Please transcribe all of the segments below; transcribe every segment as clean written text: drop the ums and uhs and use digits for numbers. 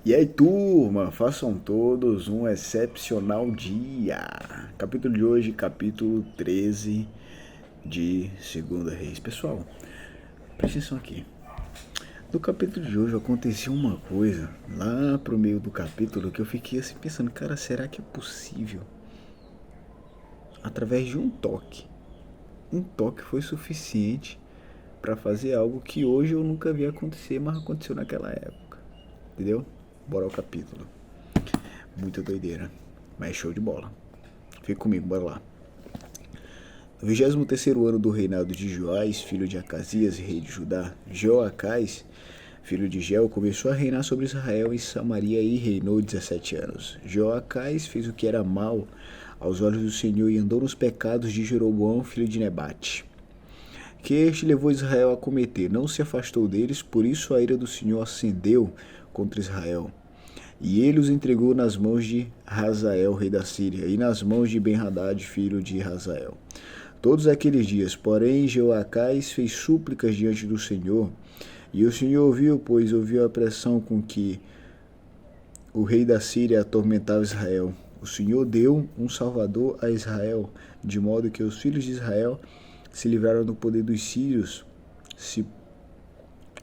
E aí, turma, façam todos um excepcional dia. Capítulo de hoje, capítulo 13 de Segunda Reis. Pessoal, presta atenção aqui. No capítulo de hoje aconteceu uma coisa lá pro meio do capítulo que eu fiquei assim pensando, cara, será que é possível? Através de um toque foi suficiente para fazer algo que hoje eu nunca vi acontecer, mas aconteceu naquela época. Entendeu? Bora ao capítulo. Muita doideira, mas show de bola. Fica comigo, bora lá. No 23º ano do reinado de Joás, filho de Acasias, rei de Judá, Jeoacás, filho de Geu, começou a reinar sobre Israel e Samaria e reinou 17 anos. Jeoacás fez o que era mal aos olhos do Senhor e andou nos pecados de Jeroboão, filho de Nebate, que este levou Israel a cometer. Não se afastou deles, por isso a ira do Senhor acendeu contra Israel. E ele os entregou nas mãos de Hazael, rei da Síria, e nas mãos de Ben-Hadad, filho de Hazael. Todos aqueles dias, porém, Jeoacás fez súplicas diante do Senhor, e o Senhor ouviu, pois ouviu a pressão com que o rei da Síria atormentava Israel. O Senhor deu um salvador a Israel, de modo que os filhos de Israel se livraram do poder dos sírios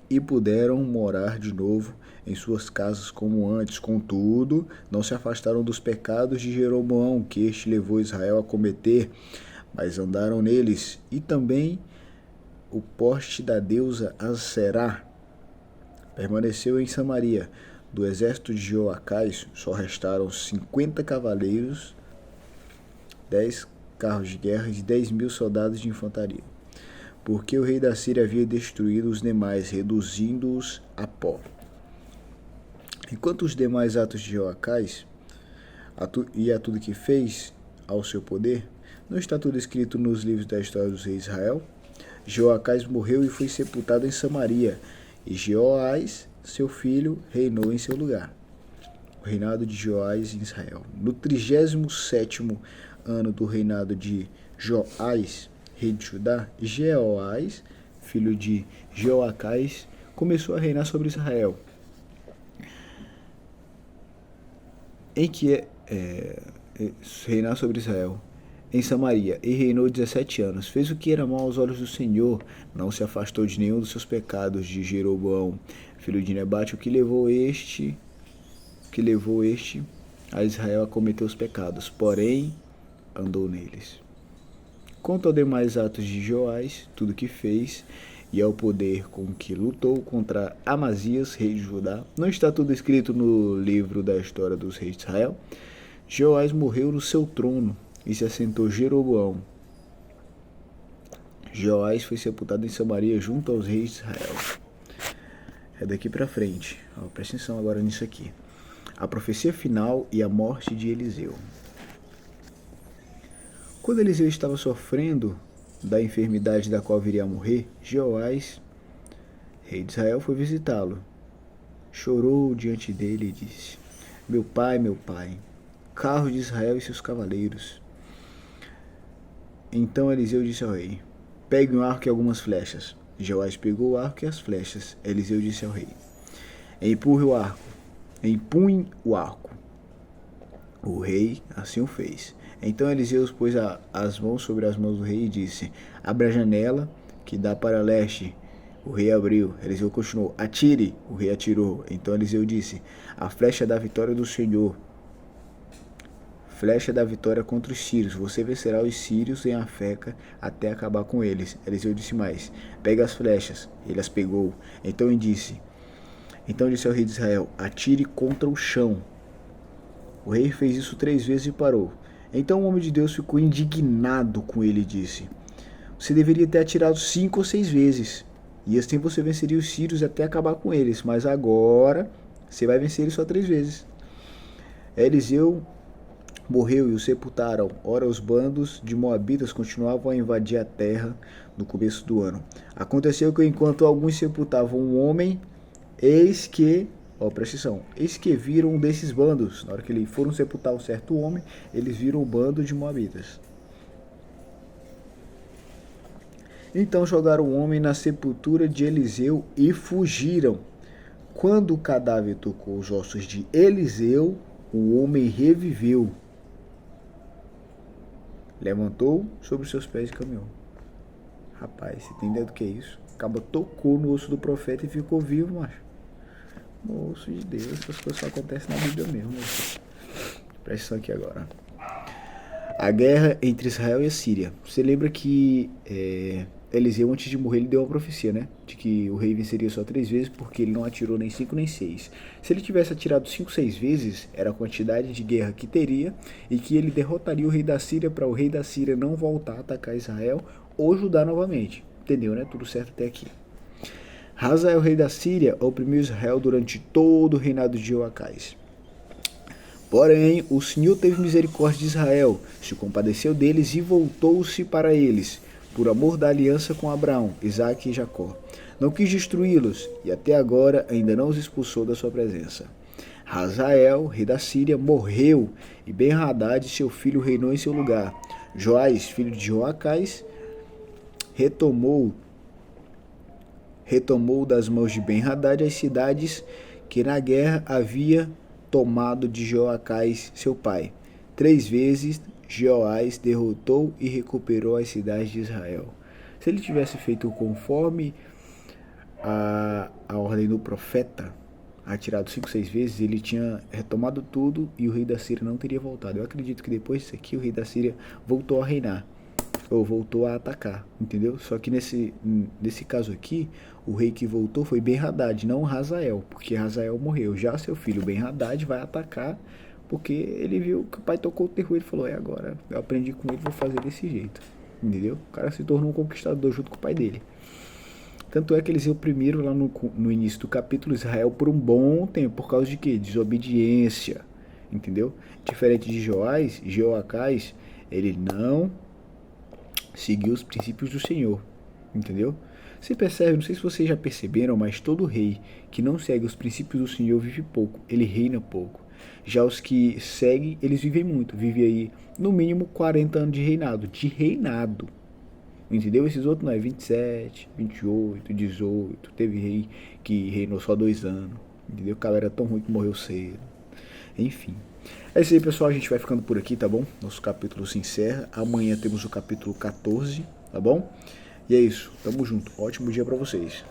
e puderam morar de novo em suas casas como antes. Contudo, não se afastaram dos pecados de Jeroboão, que este levou Israel a cometer, mas andaram neles. E também o poste da deusa Aserá permaneceu em Samaria. Do exército de Jeoacás só restaram 50 cavaleiros, 10 carros de guerra e 10.000 soldados de infantaria, porque o rei da Síria havia destruído os demais, reduzindo-os a pó. Enquanto os demais atos de Jeoacás e a tudo que fez ao seu poder, não está tudo escrito nos livros da história dos reis de Israel? Jeoacás morreu e foi sepultado em Samaria, e Jeoás, seu filho, reinou em seu lugar. O reinado de Joás em Israel. No 37º ano do reinado de Joás, rei de Judá, Jeoás, filho de Jeoacás, começou a reinar sobre Israel. Reinar sobre Israel em Samaria, e reinou 17 anos. Fez o que era mal aos olhos do Senhor, não se afastou de nenhum dos seus pecados de Jeroboão, filho de Nebate, o que levou este a Israel a cometer os pecados, porém andou neles. Quanto aos demais atos de Joás, tudo que fez, e ao poder com que lutou contra Amazias, rei de Judá, não está tudo escrito no livro da história dos reis de Israel? Joás morreu no seu trono e se assentou Jeroboão. Joás foi sepultado em Samaria junto aos reis de Israel. É daqui pra frente. Presta atenção agora nisso aqui. A profecia final e a morte de Eliseu. Quando Eliseu estava sofrendo da enfermidade da qual viria a morrer, Joás, rei de Israel, foi visitá-lo. Chorou diante dele e disse: meu pai, carro de Israel e seus cavaleiros. Então Eliseu disse ao rei: pegue um arco e algumas flechas. Joás pegou o arco e as flechas. Eliseu disse ao rei: empunhe o arco. O rei assim o fez. Então Eliseu pôs as mãos sobre as mãos do rei e disse: abre a janela que dá para leste. O rei abriu. Eliseu continuou: atire. O rei atirou. Então Eliseu disse: a flecha da vitória do Senhor, flecha da vitória contra os sírios. Você vencerá os sírios em Afeca até acabar com eles. Eliseu disse mais: pega as flechas. Ele as pegou. Então disse ao rei de Israel: atire contra o chão. O rei fez isso 3 vezes e parou. Então o homem de Deus ficou indignado com ele e disse: você deveria ter atirado 5 ou 6 vezes, e assim você venceria os sírios até acabar com eles, mas agora você vai vencer eles só 3 vezes. Eliseu morreu e o sepultaram. Ora, os bandos de moabitas continuavam a invadir a terra no começo do ano. Aconteceu que enquanto alguns sepultavam um homem, eis que viram um desses bandos. Na hora que eles foram sepultar um certo homem, eles viram o bando de moabitas. Então jogaram o homem na sepultura de Eliseu e fugiram. Quando o cadáver tocou os ossos de Eliseu, o homem reviveu. Levantou sobre os seus pés e caminhou. Rapaz, você tem ideia do que é isso? Acaba tocou no osso do profeta e ficou vivo, macho. Moço de Deus, essas coisas só acontecem na Bíblia mesmo. Moço. Presta atenção aqui agora. A guerra entre Israel e a Síria. Você lembra que Eliseu, antes de morrer, ele deu uma profecia, né? De que o rei venceria só 3 vezes porque ele não atirou nem 5 nem 6. Se ele tivesse atirado 5, 6 vezes, era a quantidade de guerra que teria e que ele derrotaria o rei da Síria para o rei da Síria não voltar a atacar Israel ou Judá novamente. Entendeu, né? Tudo certo até aqui. Hazael, rei da Síria, oprimiu Israel durante todo o reinado de Joacás. Porém, o Senhor teve misericórdia de Israel, se compadeceu deles e voltou-se para eles, por amor da aliança com Abraão, Isaque e Jacó. Não quis destruí-los, e até agora ainda não os expulsou da sua presença. Hazael, rei da Síria, morreu, e Ben-Hadad, seu filho, reinou em seu lugar. Joás, filho de Joacás, retomou das mãos de Ben-Hadad as cidades que na guerra havia tomado de Joacás, seu pai. 3 vezes Joás derrotou e recuperou as cidades de Israel. Se ele tivesse feito conforme a ordem do profeta, atirado 5, 6 vezes, ele tinha retomado tudo e o rei da Síria não teria voltado. Eu acredito que depois disso aqui o rei da Síria voltou a reinar, ou voltou a atacar, entendeu? Só que nesse caso aqui, o rei que voltou foi Ben-Hadad, não Hazael, porque Hazael morreu. Já seu filho Ben-Hadad vai atacar, porque ele viu que o pai tocou o terror e falou, agora eu aprendi com ele, vou fazer desse jeito, entendeu? O cara se tornou um conquistador junto com o pai dele. Tanto é que eles oprimiram lá no início do capítulo Israel por um bom tempo, por causa de quê? Desobediência, entendeu? Diferente de Joacás, ele não seguiu os princípios do Senhor, entendeu? Você percebe, não sei se vocês já perceberam, mas todo rei que não segue os princípios do Senhor vive pouco, ele reina pouco. Já os que seguem, eles vivem muito, vivem aí no mínimo 40 anos de reinado, entendeu? Esses outros não, 27, 28, 18, teve rei que reinou só 2 anos, entendeu? O cara era tão ruim que morreu cedo, enfim. É isso aí, pessoal, a gente vai ficando por aqui, tá bom? Nosso capítulo se encerra, amanhã temos o capítulo 14, tá bom? E é isso, tamo junto, ótimo dia pra vocês.